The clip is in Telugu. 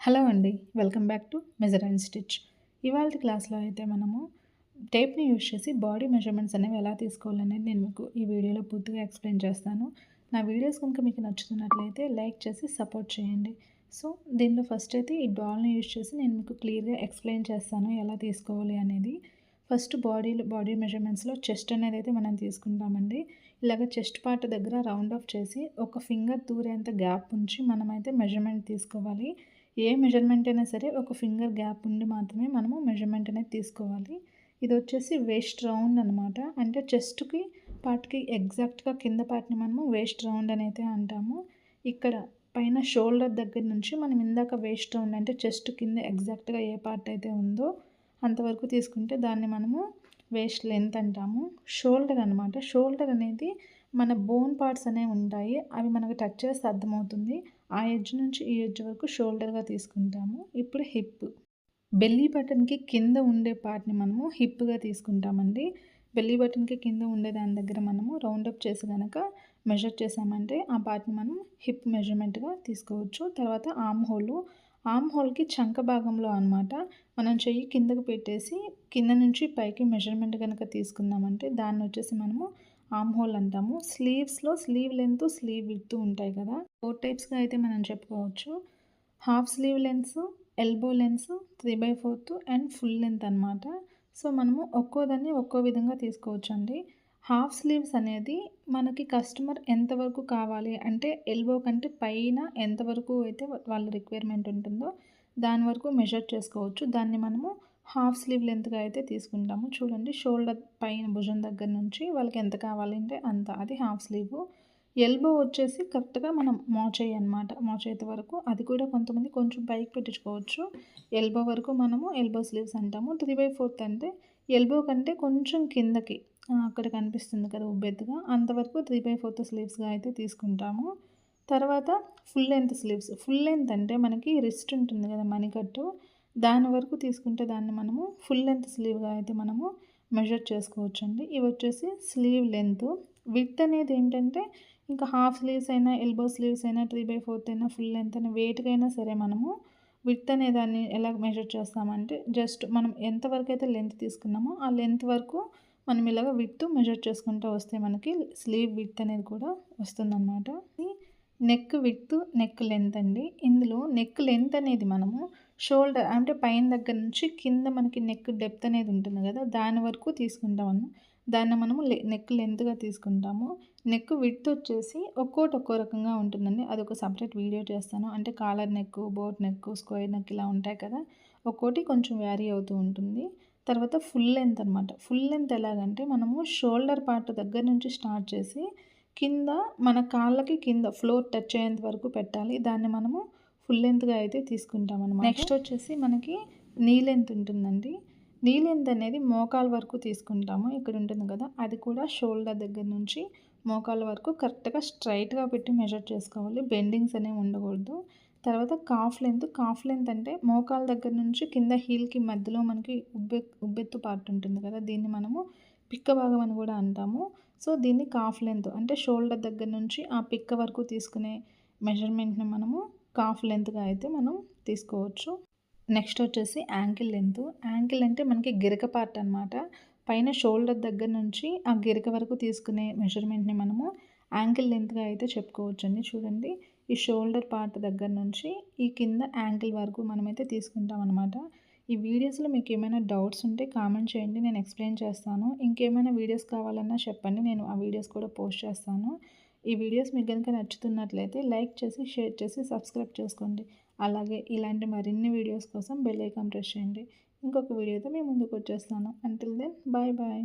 హలో అండి. Welcome back to measure and stitch. ఇవాల్టి క్లాస్‌లో అయితే మనము టేప్‌ని యూజ్ చేసి బాడీ మెజర్‌మెంట్స్ అనేవి ఎలా తీసుకోవాలనేది నేను మీకు ఈ వీడియోలో పూర్తిగా ఎక్స్‌ప్లెయిన్ చేస్తాను. నా వీడియోస్ కనుక మీకు నచ్చుతున్నట్లయితే లైక్ చేసి సపోర్ట్ చేయండి. సో, దీనిలో ఫస్ట్ అయితే ఈ డాల్‌ని యూజ్ చేసి నేను మీకు క్లియర్‌గా ఎక్స్‌ప్లెయిన్ చేస్తాను ఎలా తీసుకోవాలి అనేది. ఫస్ట్ బాడీ మెజర్‌మెంట్స్‌లో చెస్ట్ అనేదైతే మనం తీసుకుంటామండి. ఇలాగ చెస్ట్ పార్ట్ దగ్గర రౌండ్ ఆఫ్ చేసి ఒక ఫింగర్ దూరేంత గ్యాప్ ఉంచి మనమైతే మెజర్‌మెంట్ తీసుకోవాలి. ఏ మెజర్‌మెంట్ అయినా సరే ఒక ఫింగర్ గ్యాప్ ఉండి మాత్రమే మనము మెజర్‌మెంట్ అనేది తీసుకోవాలి. ఇదొచ్చేసి వేస్ట్ రౌండ్ అనమాట. అంటే చెస్ట్‌కి పార్ట్‌కి ఎగ్జాక్ట్‌గా కింద పార్ట్‌ని మనము వేస్ట్ రౌండ్ అని అయితే అంటాము. ఇక్కడ పైన షోల్డర్ దగ్గర నుంచి మనం ఇందాక వేస్ట్ రౌండ్ అంటే చెస్ట్ కింద ఎగ్జాక్ట్‌గా ఏ పార్ట్ అయితే ఉందో అంతవరకు తీసుకుంటే దాన్ని మనము వేస్ట్ లెంత్ అంటాము. షోల్డర్ అనమాట. షోల్డర్ అనేది మన బోన్ పార్ట్స్ అనేవి ఉంటాయి. అవి మనకు టచ్ చేస్తే అర్థమవుతుంది. ఆ ఎడ్జ్ నుంచి ఈ ఎడ్జ్ వరకు షోల్డర్‌గా తీసుకుంటాము. ఇప్పుడు హిప్. బెల్లీ బటన్‌కి కింద ఉండే పార్ట్‌ని మనము హిప్‌గా తీసుకుంటామండి. బెల్లీ బటన్‌కి కింద ఉండే దాని దగ్గర మనము రౌండప్ చేసి గనక మెజర్ చేసామంటే ఆ పార్ట్‌ని మనం హిప్ మెజర్‌మెంట్‌గా తీసుకోవచ్చు. తర్వాత ఆర్మ్ హోలు. ఆర్మ్ హోల్‌కి చంక భాగంలో అనమాట మనం చెయ్యి కిందకి పెట్టేసి కింద నుంచి పైకి మెజర్‌మెంట్ గనక తీసుకున్నామంటే దాన్నొచ్చేసి మనము ఆర్మ్ హోల్ అంటాము. స్లీవ్స్‌లో స్లీవ్ లెంత్, స్లీవ్ విడ్త్ ఉంటాయి కదా! 4 టైప్స్‌గా అయితే మనం చెప్పుకోవచ్చు. Half slew lengths, elbow lengths, 3/4 and full length అనమాట. సో, మనము ఒక్కో దాన్ని ఒక్కో విధంగా తీసుకోవచ్చండి. హాఫ్ స్లీవ్స్ అనేది మనకి కస్టమర్ ఎంతవరకు కావాలి అంటే ఎల్బో కంటే పైన ఎంతవరకు అయితే వాళ్ళ రిక్వైర్మెంట్ ఉంటుందో దాని వరకు మెజర్ చేసుకోవచ్చు. దాన్ని మనము హాఫ్ స్లీవ్ లెంత్‌గా అయితే తీసుకుంటాము. చూడండి షోల్డర్ పైన భుజం దగ్గర నుంచి వాళ్ళకి ఎంత కావాలంటే అంత. అది హాఫ్ స్లీవు. ఎల్బో వచ్చేసి కరెక్ట్‌గా మనం మోచేయి అనమాట. మోచేతి వరకు. అది కూడా కొంతమంది కొంచెం పైకి పెట్టించుకోవచ్చు. ఎల్బో వరకు మనము ఎల్బో స్లీవ్స్ అంటాము. 3/4 అంటే ఎల్బో కంటే కొంచెం కిందకి అక్కడ కనిపిస్తుంది కదా! ఉబ్బెత్తుగా అంతవరకు 3/4 స్లీవ్స్‌గా అయితే తీసుకుంటాము. తర్వాత full length sleeves. Full length అంటే మనకి రిస్ట్ ఉంటుంది కదా! మణికట్టు దాని వరకు తీసుకుంటే దాన్ని మనము ఫుల్ లెంత్ స్లీవ్‌గా అయితే మనము మెజర్ చేసుకోవచ్చండి. ఇవొచ్చేసి స్లీవ్ లెంత్. విడ్త్ అనేది ఏంటంటే ఇంకా హాఫ్ స్లీవ్స్ అయినా, ఎల్బో స్లీవ్స్ అయినా, 3/4 అయినా, ఫుల్ లెంత్ అయినా వేటికైనా సరే మనము విడ్త్ అనే దాన్ని ఎలా మెజర్ చేస్తామంటే జస్ట్ మనం ఎంతవరకైతే లెంత్ తీసుకున్నామో ఆ లెంత్ వరకు మనం ఇలాగ విడ్త్ మెజర్ చేసుకుంటూ వస్తే మనకి స్లీవ్ విడ్త్ అనేది కూడా వస్తుందన్నమాట. నెక్ విడ్త్, నెక్ లెంత్ అండి. ఇందులో నెక్ లెంత్ అనేది మనము షోల్డర్ అంటే పైన దగ్గర నుంచి కింద మనకి నెక్ డెప్త్ అనేది ఉంటుంది కదా! దాని వరకు తీసుకుంటాము. దాన్ని మనము నెక్ లెంత్‌గా తీసుకుంటాము. నెక్ విడ్త్ వచ్చేసి ఒక్కోటి ఒక్కో రకంగా ఉంటుందండి. అదొక సెపరేట్ వీడియో చేస్తాను. అంటే collar neck, boat neck, square neck ఇలా ఉంటాయి కదా! ఒక్కోటి కొంచెం వ్యారీ అవుతూ ఉంటుంది. తర్వాత ఫుల్ లెంత్ అనమాట. ఫుల్ లెంత్ ఎలాగంటే మనము షోల్డర్ పార్ట్ దగ్గర నుంచి స్టార్ట్ చేసి కింద మన కాళ్ళకి కింద ఫ్లోర్ టచ్ అయ్యేంత వరకు పెట్టాలి. దాన్ని మనము ఫుల్ లెంత్‌గా అయితే తీసుకుంటామనమాట. నెక్స్ట్ వచ్చేసి మనకి నీ లెంత్ ఉంటుందండి. నీ లెంత్ అనేది మోకాలు వరకు తీసుకుంటాము. ఇక్కడ ఉంటుంది కదా! అది కూడా షోల్డర్ దగ్గర నుంచి మోకాళ్ళ వరకు కరెక్ట్‌గా స్ట్రైట్‌గా పెట్టి మెజర్ చేసుకోవాలి. బెండింగ్స్ అనేవి ఉండకూడదు. తర్వాత కాఫ్ లెంత్. కాఫ్ లెంత్ అంటే మోకాళ్ళ దగ్గర నుంచి కింద హీల్‌కి మధ్యలో మనకి ఉబ్బెత్తు పార్ట్ ఉంటుంది కదా! దీన్ని మనము పిక్క భాగం అని కూడా అంటాము. సో, దీన్ని కాఫ్ లెంత్ అంటే షోల్డర్ దగ్గర నుంచి ఆ పిక్క వరకు తీసుకునే మెజర్‌మెంట్‌ని మనము కాఫ్ లెంత్‌గా అయితే మనం తీసుకోవచ్చు. నెక్స్ట్ వచ్చేసి యాంకిల్ లెంత్. యాంకిల్ అంటే మనకి గిరక పార్ట్ అనమాట. పైన షోల్డర్ దగ్గర నుంచి ఆ గిరక వరకు తీసుకునే మెజర్‌మెంట్‌ని మనము యాంకిల్ లెంత్‌గా అయితే చెప్పుకోవచ్చండి. చూడండి ఈ షోల్డర్ పార్ట్ దగ్గర నుంచి ఈ కింద యాంకిల్ వరకు మనమైతే తీసుకుంటామనమాట. ఈ వీడియోస్‌లో మీకేమైనా డౌట్స్ ఉంటే కామెంట్ చేయండి. నేను ఎక్స్‌ప్లెయిన్ చేస్తాను. ఇంకేమైనా వీడియోస్ కావాలన్నా చెప్పండి. నేను ఆ వీడియోస్ కూడా పోస్ట్ చేస్తాను. ఈ వీడియోస్ మీకు గనుక నచ్చుతున్నట్లయితే లైక్ చేసి, షేర్ చేసి, సబ్స్క్రైబ్ చేసుకోండి. అలాగే ఇలాంటి మరిన్ని వీడియోస్ కోసం బెల్ ఐకాన్ ప్రెస్ చేయండి. ఇంకొక వీడియోతో మీ ముందుకు వచ్చేస్తాను. Until then bye bye.